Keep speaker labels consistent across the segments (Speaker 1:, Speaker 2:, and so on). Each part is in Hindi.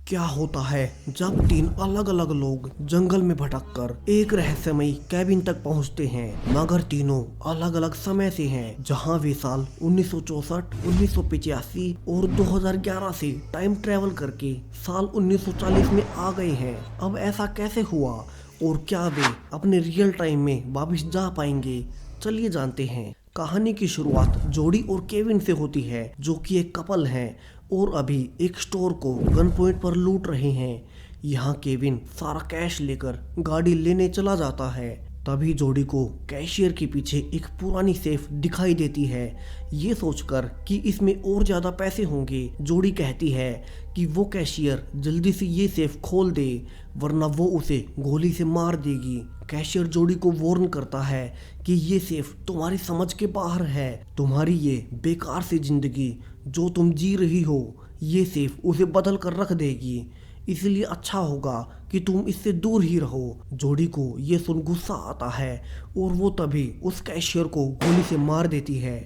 Speaker 1: क्या होता है जब तीन अलग अलग लोग जंगल में भटककर एक रहस्यमयी कैबिन तक पहुंचते हैं, मगर तीनों अलग अलग समय से हैं, जहां वे साल 1964, 1985 और 2011 से टाइम ट्रेवल करके साल 1940 में आ गए हैं। अब ऐसा कैसे हुआ और क्या वे अपने रियल टाइम में वापस जा पाएंगे? चलिए जानते हैं। कहानी की शुरुआत जोडी और केविन से होती है, जो कि एक कपल हैं और अभी एक स्टोर को गन पॉइंट पर लूट रहे हैं। यहाँ केविन सारा कैश लेकर गाड़ी लेने चला जाता है। तभी जोडी को कैशियर के पीछे एक पुरानी सेफ दिखाई देती है। ये सोचकर कि इसमें और ज्यादा पैसे होंगे, जोडी कहती है कि वो कैशियर जल्दी से ये सेफ खोल दे, वरना वो उसे गोली से मार देगी। कैशियर जोडी को वार्न करता है कि ये सेफ तुम्हारी समझ के बाहर है। तुम्हारी ये बेकार सी जिंदगी जो तुम जी रही हो, ये सेफ उसे बदल कर रख देगी, इसलिए अच्छा होगा कि तुम इससे दूर ही रहो। जोडी को ये सुन गुस्सा आता है और वो तभी उस कैशियर को गोली से मार देती है।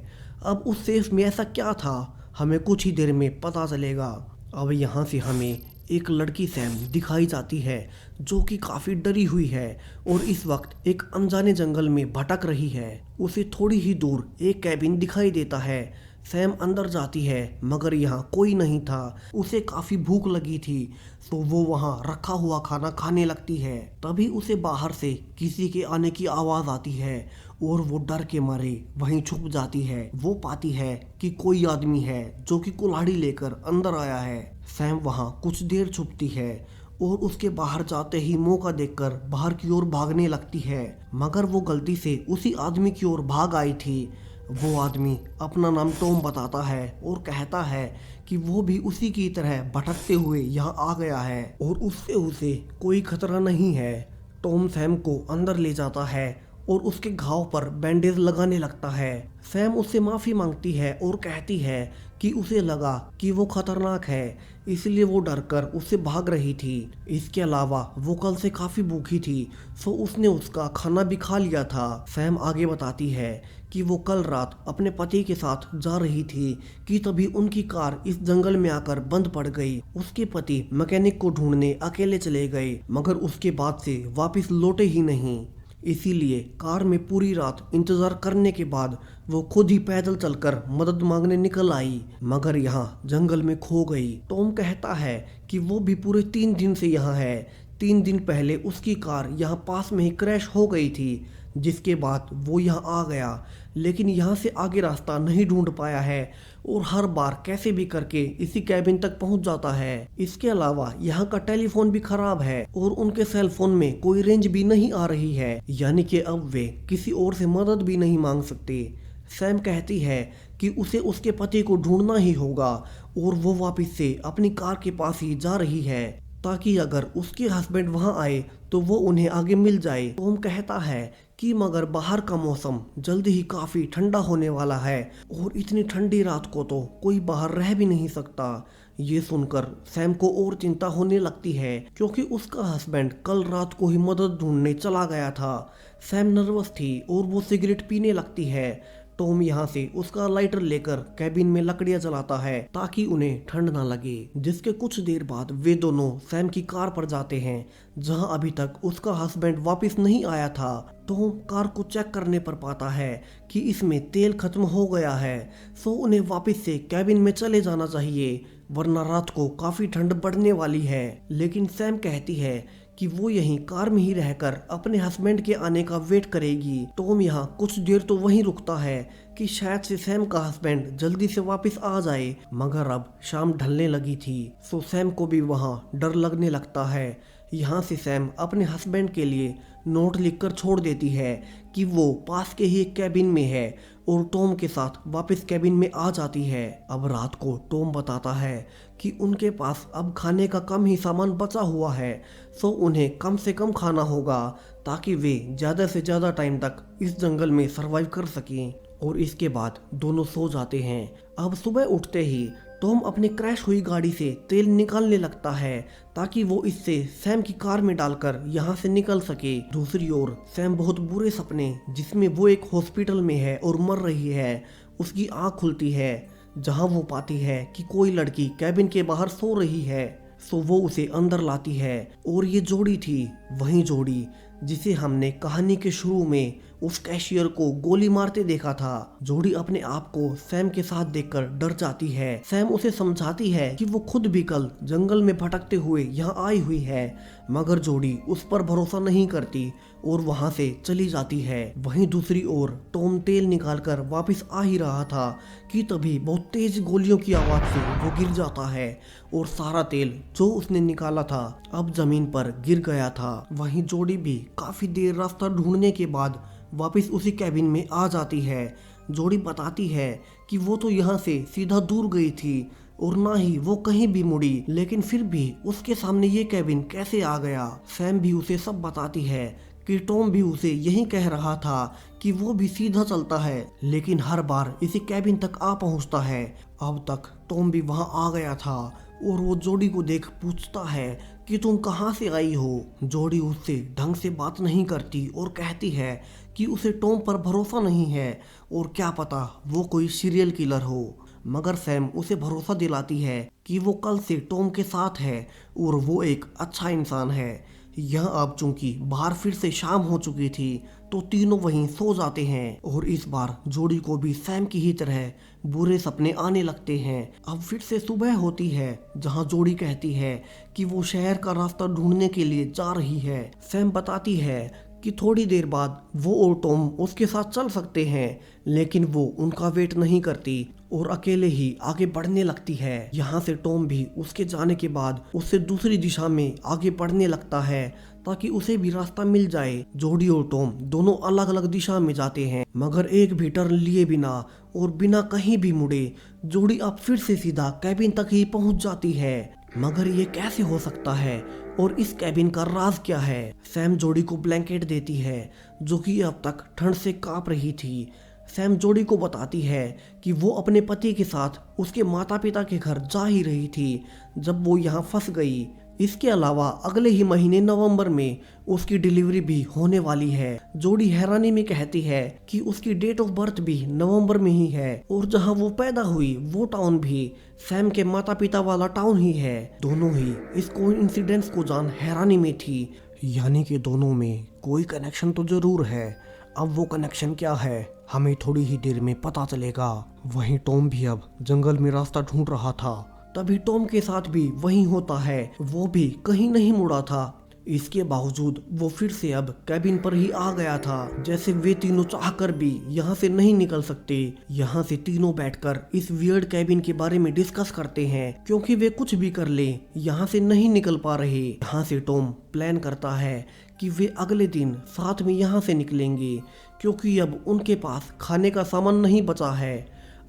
Speaker 1: अब उस सेफ में ऐसा क्या था, हमें कुछ ही देर में पता चलेगा। अब यहाँ से हमें एक लड़की सैम दिखाई जाती है, जो कि काफ़ी डरी हुई है और इस वक्त एक अनजाने जंगल में भटक रही है। उसे थोड़ी ही दूर एक कैबिन दिखाई देता है। सैम अंदर जाती है, मगर यहाँ कोई नहीं था। उसे काफ़ी भूख लगी थी, तो वो वहाँ रखा हुआ खाना खाने लगती है। तभी उसे बाहर से किसी के आने की आवाज़ आती है और वो डर के मारे वहीं छुप जाती है। वो पाती है कि कोई आदमी है जो कि कुल्हाड़ी लेकर अंदर आया है। सैम वहाँ कुछ देर छुपती है और उसके बाहर जाते ही मौका देखकर बाहर की ओर भागने लगती है, मगर वो गलती से उसी आदमी की ओर भाग आई थी। वो आदमी अपना नाम टॉम बताता है और कहता है कि वो भी उसी की तरह भटकते हुए यहाँ आ गया है और उससे उसे कोई खतरा नहीं है। टॉम सैम को अंदर ले जाता है और उसके घाव पर बैंडेज लगाने लगता है। सैम उससे माफ़ी मांगती है और कहती है कि उसे लगा कि वो खतरनाक है, इसलिए वो डरकर उससे भाग रही थी। इसके अलावा वो कल से काफ़ी भूखी थी, तो उसने उसका खाना भी खा लिया था। सैम आगे बताती है कि वो कल रात अपने पति के साथ जा रही थी कि तभी उनकी कार इस जंगल में आकर बंद पड़ गई। उसके पति मैकेनिक को ढूंढने अकेले चले गए, मगर उसके बाद से वापस लौटे ही नहीं। इसीलिए कार में पूरी रात इंतजार करने के बाद वो खुद ही पैदल चलकर मदद मांगने निकल आई, मगर यहाँ जंगल में खो गई। टॉम कहता है कि वो भी पूरे 3 दिन से यहाँ है। 3 दिन पहले उसकी कार यहाँ पास में ही क्रैश हो गई थी, जिसके बाद वो यहाँ आ गया, लेकिन यहाँ से आगे रास्ता नहीं ढूंढ पाया है और हर बार कैसे भी करके इसी कैबिन तक पहुंच जाता है। इसके अलावा यहाँ का टेलीफोन भी खराब है और उनके सेल फोन में कोई रेंज भी नहीं आ रही है, यानी कि अब वे किसी और से मदद भी नहीं मांग सकते। सैम कहती है कि उसे उसके पति को ढूंढना ही होगा और वो वापस से अपनी कार के पास ही जा रही है, ताकि अगर उसके हस्बैंड वहां आए तो वो उन्हें आगे मिल जाए। टॉम कहता है कि मगर बाहर का मौसम जल्दी ही काफ़ी ठंडा होने वाला है और इतनी ठंडी रात को तो कोई बाहर रह भी नहीं सकता। ये सुनकर सैम को और चिंता होने लगती है, क्योंकि उसका हस्बैंड कल रात को ही मदद ढूंढने चला गया था। सैम नर्वस थी और वो सिगरेट पीने लगती है। टॉम यहाँ से उसका लाइटर लेकर कैबिन में लकड़ियां जलाता है ताकि उन्हें ठंड ना लगे। जिसके कुछ देर बाद वे दोनों सैम की कार पर जाते हैं, जहां अभी तक उसका हस्बैंड वापस नहीं आया था। टॉम कार को चेक करने पर पाता है कि इसमें तेल खत्म हो गया है, सो उन्हें वापस से कैबिन में चले जाना चाहिए, वरना रात को काफी ठंड बढ़ने वाली है। लेकिन सैम कहती है कि वो यहीं कार में ही रहकर अपने हस्बैंड के आने का वेट करेगी। टॉम यहाँ कुछ देर तो वहीं रुकता है कि शायद से सैम का हस्बैंड जल्दी से वापस आ जाए, मगर अब शाम ढलने लगी थी, सो सैम को भी वहाँ डर लगने लगता है। यहाँ से सैम अपने हस्बैंड के लिए नोट लिखकर छोड़ देती है कि वो पास के ही एक कैबिन में है और टॉम के साथ वापस कैबिन में आ जाती है। अब रात को टॉम बताता है कि उनके पास अब खाने का कम ही सामान बचा हुआ है, सो उन्हें कम से कम खाना होगा ताकि वे ज़्यादा से ज़्यादा टाइम तक इस जंगल में सरवाइव कर सकें। और इसके बाद दोनों सो जाते हैं। अब सुबह उठते ही टॉम अपने क्रैश हुई गाड़ी से तेल निकालने लगता है ताकि वो इससे सैम की कार में डालकर यहाँ से निकल सके। दूसरी ओर सैम बहुत बुरे सपने, जिसमें वो एक हॉस्पिटल में है और मर रही है, उसकी आँख खुलती है, जहाँ वो पाती है कि कोई लड़की कैबिन के बाहर सो रही है। सो वो उसे अंदर लाती है और ये जोड़ी थी वही जोड़ी जिसे हमने कहानी के शुरू में उस कैशियर को गोली मारते देखा था। जोड़ी अपने आप को सैम के साथ देखकर डर जाती है। सैम उसे समझाती है कि वो खुद भी कल जंगल में भटकते हुए यहाँ आई हुई है, मगर जोड़ी उस पर भरोसा नहीं करती और वहां से चली जाती है। वहीं दूसरी ओर टॉम तेल निकालकर वापस आ ही रहा था कि तभी बहुत तेज गोलियों की आवाज से वो गिर जाता है और सारा तेल जो उसने निकाला था अब जमीन पर गिर गया था। वहीं जोड़ी भी काफी देर रास्ता ढूंढने के बाद वापस उसी कैबिन में आ जाती है। जोड़ी बताती है कि वो तो यहाँ से सीधा दूर गई थी और ना ही वो कहीं भी मुड़ी, लेकिन फिर भी उसके सामने ये कैबिन कैसे आ गया। सैम भी उसे सब बताती है कि टॉम भी उसे यही कह रहा था कि वो भी सीधा चलता है, लेकिन हर बार इसी कैबिन तक आ पहुंचता है। अब तक टॉम भी वहां आ गया था और वो जोड़ी को देख पूछता है कि तुम कहाँ से आई हो। जोड़ी उससे ढंग से बात नहीं करती और कहती है कि उसे टॉम पर भरोसा नहीं है और क्या पता वो कोई सीरियल किलर हो, मगर सैम उसे भरोसा दिलाती है कि वो कल से टॉम के साथ है और वो एक अच्छा इंसान है। यह अब चूंकि बाहर फिर से शाम हो चुकी थी तो तीनों वहीं सो जाते हैं और इस बार जोड़ी को भी सैम की ही तरह बुरे सपने आने लगते हैं। अब फिर से सुबह होती है जहां जोड़ी कहती है कि वो शहर का रास्ता ढूंढने के लिए जा रही है। सैम बताती है कि थोड़ी देर बाद वो और टॉम उसके साथ चल सकते हैं, लेकिन वो उनका वेट नहीं करती और अकेले ही आगे बढ़ने लगती है। यहाँ से टॉम भी उसके जाने के बाद उससे दूसरी दिशा में आगे बढ़ने लगता है ताकि उसे भी रास्ता मिल जाए। जोड़ी और टॉम दोनों अलग अलग दिशा में जाते हैं, मगर एक भी टर्न लिए बिना और बिना कहीं भी मुड़े जोड़ी अब फिर से सीधा कैबिन तक ही पहुंच जाती है। मगर ये कैसे हो सकता है और इस कैबिन का राज क्या है? सैम जोड़ी को ब्लैंकेट देती है जो कि अब तक ठंड से कांप रही थी। सैम जोड़ी को बताती है कि वो अपने पति के साथ उसके माता पिता के घर जा ही रही थी जब वो यहाँ फंस गई। इसके अलावा अगले ही महीने नवंबर में उसकी डिलीवरी भी होने वाली है। जोड़ी हैरानी में कहती है कि उसकी डेट ऑफ बर्थ भी नवंबर में ही है और जहां वो पैदा हुई वो टाउन भी सैम के माता पिता वाला टाउन ही है। दोनों ही इस कोइंसिडेंस को जान हैरानी में थी, यानी कि दोनों में कोई कनेक्शन तो जरूर है। अब वो कनेक्शन क्या है हमें थोड़ी ही देर में पता चलेगा। वहीं टॉम भी अब जंगल में रास्ता ढूंढ रहा था, तभी टॉम के साथ भी वही होता है। वो भी कहीं नहीं मुड़ा था, इसके बावजूद वो फिर से अब कैबिन पर ही आ गया था। जैसे वे तीनों चाहकर भी यहाँ से नहीं निकल सकते। यहाँ से तीनों बैठकर इस वियर्ड कैबिन के बारे में डिस्कस करते हैं, क्योंकि वे कुछ भी कर ले यहाँ से नहीं निकल पा रहे। यहाँ से टॉम प्लान करता है कि वे अगले दिन साथ में यहाँ से निकलेंगे, क्योंकि अब उनके पास खाने का सामान नहीं बचा है।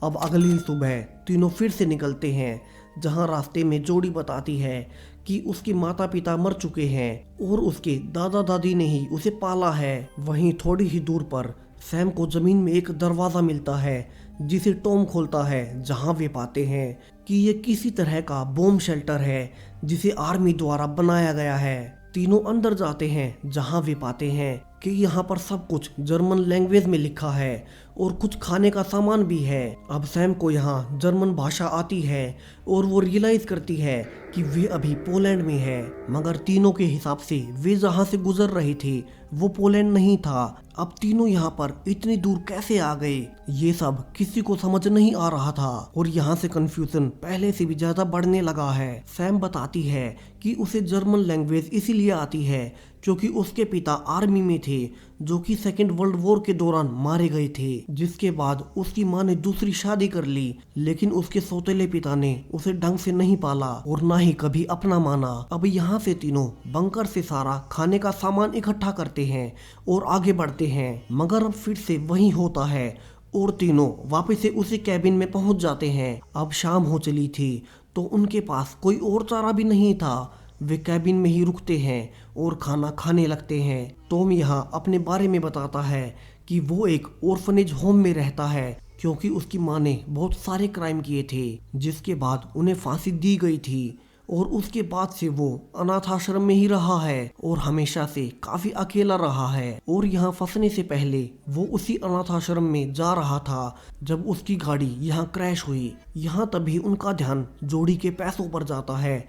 Speaker 1: अब अगली सुबह तीनों फिर से निकलते हैं, जहां रास्ते में जोड़ी बताती है कि उसके माता पिता मर चुके हैं और उसके दादा दादी ने ही उसे पाला है। वहीं थोड़ी ही दूर पर सैम को जमीन में एक दरवाजा मिलता है जिसे टॉम खोलता है, जहां वे पाते हैं कि ये किसी तरह का बॉम्ब शेल्टर है जिसे आर्मी द्वारा बनाया गया है। तीनों अंदर जाते हैं जहां वे पाते हैं कि यहाँ पर सब कुछ जर्मन लैंग्वेज में लिखा है और कुछ खाने का सामान भी है। अब सैम को यहाँ जर्मन भाषा आती है और वो रियलाइज करती है कि वे अभी पोलैंड में है, मगर तीनों के हिसाब से वे जहाँ से गुजर रहे थे वो पोलैंड नहीं था। अब तीनों यहाँ पर इतनी दूर कैसे आ गए, ये सब किसी को समझ नहीं आ रहा था और यहाँ से कंफ्यूजन पहले से भी ज्यादा बढ़ने लगा है। सैम बताती है कि उसे जर्मन लैंग्वेज इसीलिए आती है क्योंकि उसके पिता आर्मी में थे जो कि सेकेंड वर्ल्ड वॉर के दौरान मारे गए थे, जिसके बाद उसकी माँ ने दूसरी शादी कर ली, लेकिन उसके सौतेले पिता ने उसे ढंग से नहीं पाला और ना ही कभी अपना माना। अब यहाँ से तीनों बंकर से सारा खाने का सामान इकट्ठा करते हैं और आगे बढ़ते हैं, मगर अब फिर से वही होता है और तीनों वापस से उसी कैबिन में पहुंच जाते हैं। अब शाम हो चली थी तो उनके पास कोई और चारा भी नहीं था। वे कैबिन में ही रुकते हैं और खाना खाने लगते हैं। टॉम यहाँ अपने बारे में बताता है कि वो एक ऑर्फनेज होम में रहता है क्योंकि उसकी माँ ने बहुत सारे क्राइम किए थे, जिसके बाद उन्हें फांसी दी गई थी और उसके बाद से वो अनाथ आश्रम में ही रहा है और हमेशा से काफी अकेला रहा है। और यहाँ फंसने से पहले वो उसी अनाथ आश्रम में जा रहा था जब उसकी गाड़ी यहाँ क्रैश हुई। यहाँ तभी उनका ध्यान जोड़ी के पैसों पर जाता है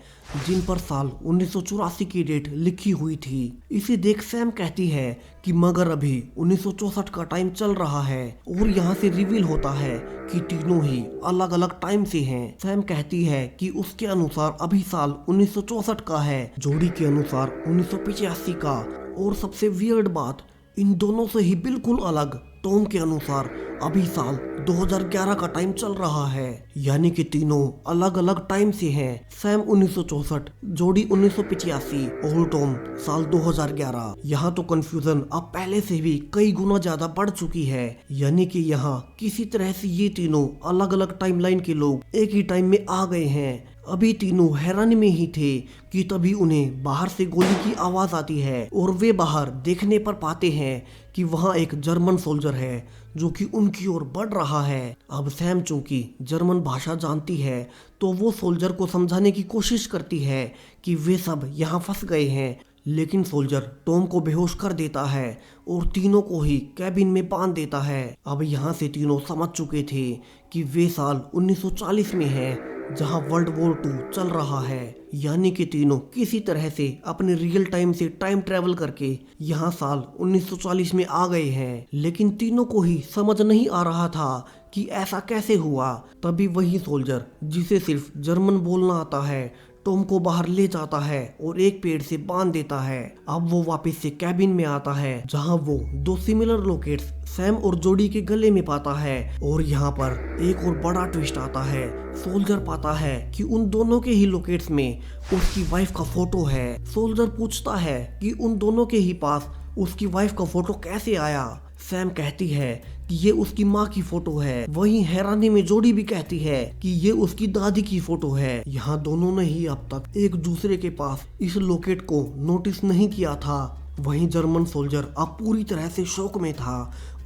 Speaker 1: जिन पर साल 1984 की डेट लिखी हुई थी। इसे देख सैम कहती है कि मगर अभी 1964 का टाइम चल रहा है और यहाँ से रिवील होता है कि तीनों ही अलग अलग टाइम से हैं। सैम कहती है कि उसके अनुसार अभी साल 1964 का है, जोड़ी के अनुसार 1985 का। और सबसे वियर्ड बात, इन दोनों से ही बिल्कुल अलग टॉम के अनुसार अभी साल 2011 का टाइम चल रहा है, यानी कि तीनों अलग अलग टाइम से हैं। सैम 1964, जोड़ी 1985 और टॉम साल 2011। यहाँ तो कंफ्यूजन अब पहले से भी कई गुना ज्यादा बढ़ चुकी है, यानी कि यहाँ किसी तरह से ये तीनों अलग अलग टाइमलाइन के लोग एक ही टाइम में आ गए हैं। अभी तीनों हैरानी में ही थे कि तभी उन्हें बाहर से गोली की आवाज आती है और वे बाहर देखने पर पाते हैं कि वहाँ एक जर्मन सोल्जर है जो कि उनकी ओर बढ़ रहा है। अब सैम चूंकि जर्मन भाषा जानती है तो वो सोल्जर को समझाने की कोशिश करती है कि वे सब यहाँ फंस गए हैं, लेकिन सोल्जर टॉम को बेहोश कर देता है और तीनों को ही कैबिन में बांध देता है। अब यहाँ से तीनों समझ चुके थे कि वे साल 1940 में है जहाँ वर्ल्ड वॉर 2 चल रहा है, यानी कि तीनों किसी तरह से अपने रियल टाइम से टाइम ट्रेवल करके यहाँ साल 1940 में आ गए हैं। लेकिन तीनों को ही समझ नहीं आ रहा था कि ऐसा कैसे हुआ। तभी वही सोल्जर जिसे सिर्फ जर्मन बोलना आता है टॉम को बाहर ले जाता है और एक पेड़ से बांध देता है। अब वो वापस से कैबिन में आता है जहां वो दो सिमिलर लोकेट्स सैम और जोडी के गले में पाता है। और यहाँ पर एक और बड़ा ट्विस्ट आता है। सोल्जर पाता है कि उन दोनों के ही लोकेट्स में उसकी वाइफ का फोटो है। सोल्जर पूछता है कि उन दोनों के ही पास उसकी वाइफ का फोटो कैसे आया। सैम कहती है कि ये उसकी माँ की फोटो है। वहीं हैरानी में जोडी भी कहती है कि ये उसकी दादी की फोटो है। यहाँ दोनों ने ही अब तक एक दूसरे के पास इस लोकेट को नोटिस नहीं किया था। वहीं जर्मन सोल्जर अब पूरी तरह से शौक में था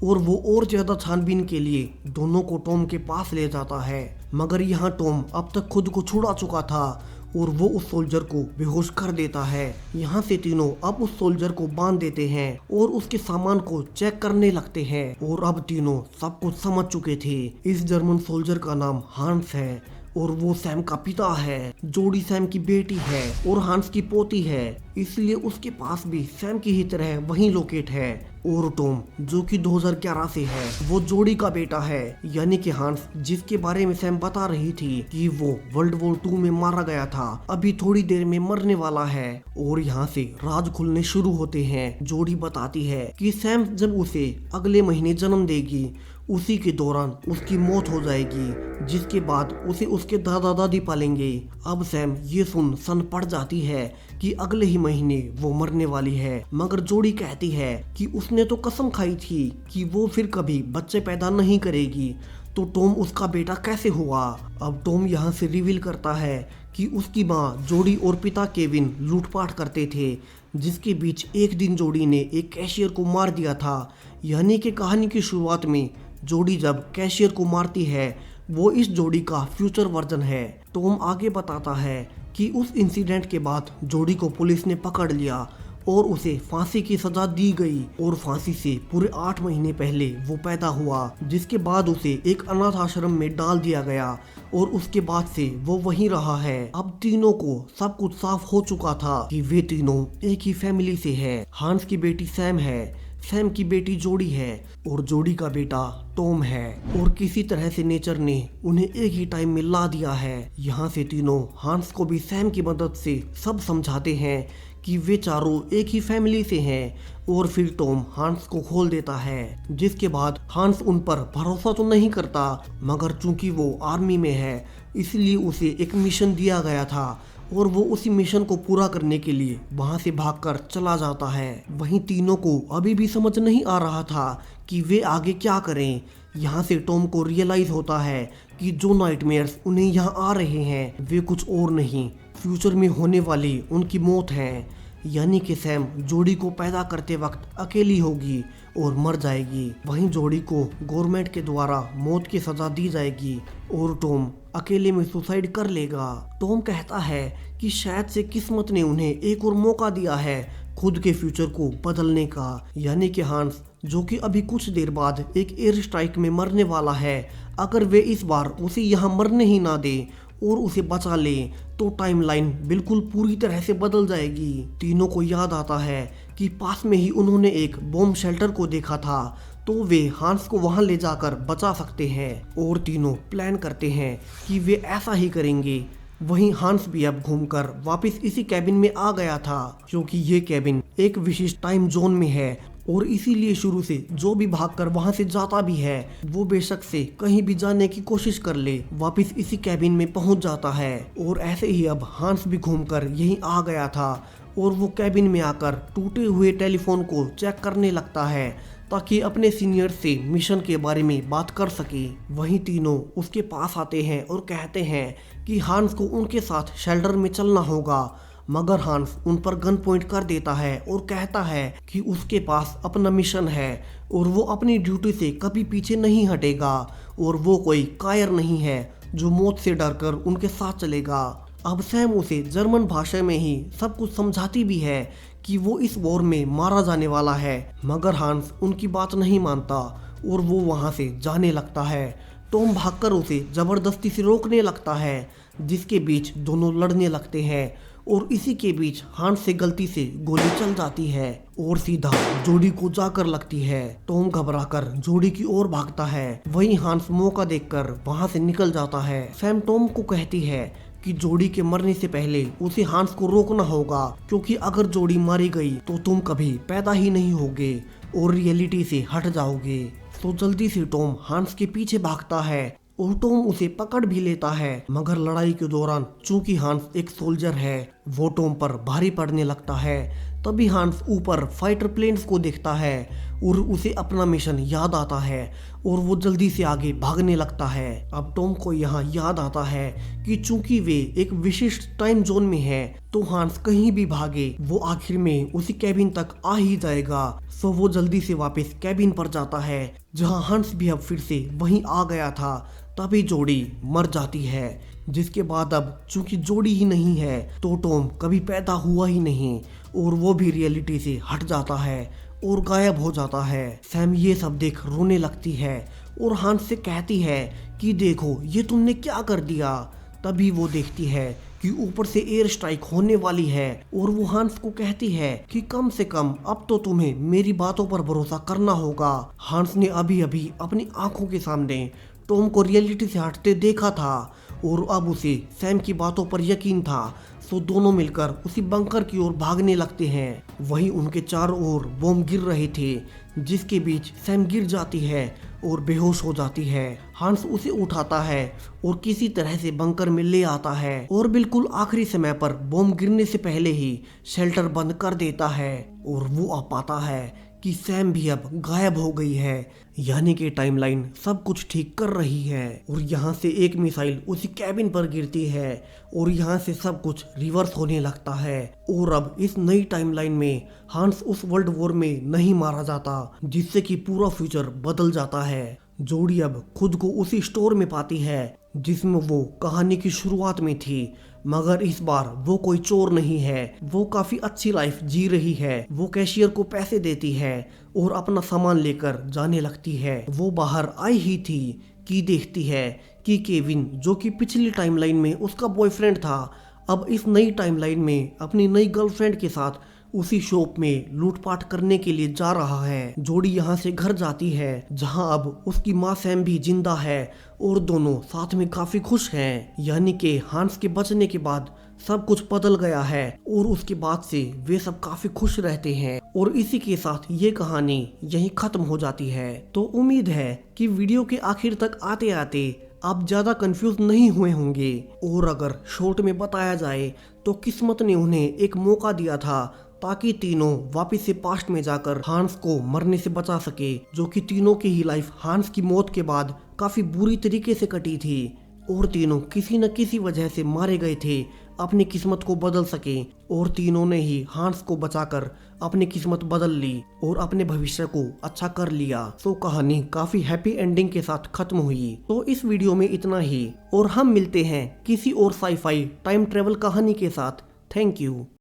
Speaker 1: और वो और ज्यादा छानबीन के लिए दोनों को टॉम के पास ले जाता है। मगर यहाँ टॉम अब तक खुद को छुड़ा चुका था और वो उस सोल्जर को बेहोश कर देता है। यहाँ से तीनों अब उस सोल्जर को बांध देते हैं और उसके सामान को चेक करने लगते हैं। और अब तीनों सब कुछ समझ चुके थे। इस जर्मन सोल्जर का नाम हांस है और वो सैम का पिता है। जोडी सैम की बेटी है और हांस की पोती है, इसलिए उसके पास भी सैम की ही तरह वही लोकेट है। और टॉम जो कि 2011 से है वो जोडी का बेटा है, यानी कि हांस जिसके बारे में सैम बता रही थी कि वो वर्ल्ड वॉर 2 में मारा गया था, अभी थोड़ी देर में मरने वाला है। और यहाँ से राज खुलने शुरू होते हैं। जोडी बताती है कि सैम जब उसे अगले महीने जन्म देगी उसी के दौरान उसकी मौत हो जाएगी, जिसके बाद उसे उसके दादा दादी पालेंगे। अब सैम ये सुन सन पड़ जाती है कि अगले ही महीने वो मरने वाली है। मगर जोडी कहती है कि उसने तो कसम खाई थी कि वो फिर कभी बच्चे पैदा नहीं करेगी, तो टॉम उसका बेटा कैसे हुआ। अब टॉम यहाँ से रिवील करता है कि उसकी माँ जोडी और पिता केविन लूटपाट करते थे, जिसके बीच एक दिन जोडी ने एक कैशियर को मार दिया था। यानी कि कहानी की शुरुआत में जोडी जब कैशियर को मारती है वो इस जोडी का फ्यूचर वर्जन है। टॉम आगे बताता है कि उस इंसिडेंट के बाद जोडी को पुलिस ने पकड़ लिया और उसे फांसी की सजा दी गई। और फांसी से पूरे 8 महीने पहले वो पैदा हुआ, जिसके बाद उसे एक अनाथ आश्रम में डाल दिया गया और उसके बाद से वो वहीं रहा है। अब तीनों को सब कुछ साफ हो चुका था कि वे तीनों एक ही फैमिली से है। हांस की बेटी सैम है, सैम की बेटी जोडी है और जोडी का बेटा टॉम है। और किसी तरह से नेचर ने उन्हें एक ही टाइम में ला दिया है। यहाँ से तीनों हांस को भी सैम की मदद से सब समझाते हैं कि वे चारों एक ही फैमिली से हैं। और फिर टॉम हांस को खोल देता है, जिसके बाद हांस उन पर भरोसा तो नहीं करता, मगर चूंकि वो आर्मी में है इसलिए उसे एक मिशन दिया गया था और वो उसी मिशन को पूरा करने के लिए वहां से भागकर चला जाता है। वहीं तीनों को अभी भी समझ नहीं आ रहा था कि वे आगे क्या करें। यहाँ से टॉम को रियलाइज होता है कि जो नाइटमेयर्स उन्हें यहाँ आ रहे हैं वे कुछ और नहीं, फ्यूचर में होने वाली उनकी मौत है। यानी कि सैम जोडी को पैदा करते वक्त अकेली होगी और मर जाएगी। वहीं जोडी को गवर्नमेंट के द्वारा मौत की सजा दी जाएगी और टॉम अकेले में सुसाइड कर लेगा। टॉम कहता है कि शायद से किस्मत ने उन्हें एक और मौका दिया है खुद के फ्यूचर को बदलने का। यानी कि हांस जो कि अभी कुछ देर बाद एक एयर स्ट्राइक में मरने वाला है, अगर वे इस बार उसे यहाँ मरने ही ना दे और उसे बचा ले तो टाइमलाइन बिल्कुल पूरी तरह से बदल जाएगी। तीनों को याद आता है कि पास में ही उन्होंने एक बॉम्ब शेल्टर को देखा था, तो वे हांस को वहां ले जाकर बचा सकते हैं और तीनों प्लान करते हैं कि वे ऐसा ही करेंगे। वहीं हांस भी अब घूमकर वापस इसी कैबिन में आ गया था, क्योंकि ये कैबिन एक विशिष्ट टाइम जोन में है और इसीलिए शुरू से जो भी भागकर वहां से जाता भी है वो बेशक से कहीं भी जाने की कोशिश कर ले वापस इसी कैबिन में पहुंच जाता है। और ऐसे ही अब हांस भी घूमकर यहीं आ गया था और वो कैबिन में आकर टूटे हुए टेलीफोन को चेक करने लगता है ताकि अपने सीनियर से मिशन के बारे में बात कर सके। वहीं तीनों उसके पास आते हैं और कहते हैं कि हांस को उनके साथ शेल्टर में चलना होगा, मगर हांस उन पर गन पॉइंट कर देता है और कहता है कि उसके पास अपना मिशन है और वो अपनी ड्यूटी से कभी पीछे नहीं हटेगा और वो कोई कायर नहीं है जो मौत से डरकर उनके साथ चलेगा। अब सैम उसे जर्मन भाषा में ही सब कुछ समझाती भी है कि वो इस वॉर में मारा जाने वाला है, मगर हांस उनकी बात नहीं मानता और वो वहां से जाने लगता है। टॉम भागकर उसे जबरदस्ती से रोकने लगता है, जिसके बीच दोनों लड़ने लगते हैं और इसी के बीच हांस से गलती से गोली चल जाती है और सीधा जोडी को जाकर लगती है। टॉम घबराकर जोडी की ओर भागता है, वहीं हांस मौका देखकर वहां से निकल जाता है। सैम टॉम को कहती है कि जोडी के मरने से पहले उसे हांस को रोकना होगा, क्योंकि अगर जोडी मारी गई तो तुम कभी पैदा ही नहीं होगे और रियलिटी से हट जाओगे। तो जल्दी से टॉम हांस के पीछे भागता है और टॉम उसे पकड़ भी लेता है, मगर लड़ाई के दौरान चूंकि हांस एक सोल्जर है वो टॉम पर भारी पड़ने लगता है। तभी हांस ऊपर फाइटर प्लेन्स को देखता है और उसे अपना मिशन याद आता है और वो जल्दी से आगे भागने लगता है। अब टॉम को यहाँ याद आता है कि चूंकि वे एक विशिष्ट टाइम जोन में है तो हांस कहीं भी भागे वो आखिर में उसी कैबिन तक आ ही जाएगा। सो वो जल्दी से वापस कैबिन पर जाता है जहाँ हांस भी अब फिर से वहीं आ गया था। तभी जोडी मर जाती है, जिसके बाद अब चूंकि जोडी ही नहीं है तो टॉम कभी पैदा हुआ ही नहीं और वो भी रियलिटी से हट जाता है और गायब हो जाता है। सैम ये सब देख रोने लगती है और हांस से कहती है कि देखो ये तुमने क्या कर दिया। तभी वो देखती है कि ऊपर से एयर स्ट्राइक होने वाली है और वो हांस को कहती है कि कम से कम अब तो तुम्हें मेरी बातों पर भरोसा करना होगा। हांस ने अभी अभी अपनी आंखों के सामने टॉम को रियलिटी से हटते देखा था और अब उसे सैम की बातों पर यकीन था। सो दोनों मिलकर उसी बंकर की ओर भागने लगते हैं। वहीं उनके चारों ओर बॉम्ब गिर रहे थे, जिसके बीच सैम गिर जाती है और बेहोश हो जाती है। हांस उसे उठाता है और किसी तरह से बंकर में ले आता है और बिल्कुल आखिरी समय पर बॉम्ब गिरने से पहले ही शेल्टर बंद कर देता है और वो आ पाता है कि सैम भी अब गायब हो गई है, यानी कि टाइमलाइन सब कुछ ठीक कर रही है। और यहाँ से एक मिसाइल उसी कैबिन पर गिरती है और यहाँ से सब कुछ रिवर्स होने लगता है और अब इस नई टाइमलाइन में हांस उस वर्ल्ड वॉर में नहीं मारा जाता, जिससे कि पूरा फ्यूचर बदल जाता है। जोडी अब खुद को उसी स्टोर में पाती है जिसमें वो कहानी की शुरुआत में थी, मगर इस बार वो कोई चोर नहीं है, वो काफी अच्छी लाइफ जी रही है। वो कैशियर को पैसे देती है और अपना सामान लेकर जाने लगती है। वो बाहर आई ही थी कि देखती है कि केविन, जो कि पिछली टाइमलाइन में उसका बॉयफ्रेंड था, अब इस नई टाइमलाइन में अपनी नई गर्लफ्रेंड के साथ उसी शॉप में लूटपाट करने के लिए जा रहा है। जोडी यहाँ से घर जाती है जहाँ अब उसकी माँ सैम भी जिंदा है और दोनों साथ में काफी खुश हैं, यानी कि हांस के बचने के बाद सब कुछ बदल गया है और उसके बाद से वे सब काफी खुश रहते हैं। और इसी के साथ ये कहानी यहीं खत्म हो जाती है। तो उम्मीद है कि वीडियो के आखिर तक आते आते आप ज्यादा कंफ्यूज नहीं हुए होंगे। और अगर शॉर्ट में बताया जाए तो किस्मत ने उन्हें एक मौका दिया था ताकि तीनों वापस से पास्ट में जाकर हांस को मरने से बचा सके, जो कि तीनों की ही लाइफ हांस की मौत के बाद काफी बुरी तरीके से कटी थी और तीनों किसी न किसी वजह से मारे गए थे अपनी किस्मत को बदल सके। और तीनों ने ही हांस को बचाकर अपनी किस्मत बदल ली और अपने भविष्य को अच्छा कर लिया। तो कहानी काफी हैप्पी एंडिंग के साथ खत्म हुई। तो इस वीडियो में इतना ही और हम मिलते हैं किसी और साई-फाई टाइम ट्रेवल कहानी के साथ। Thank you.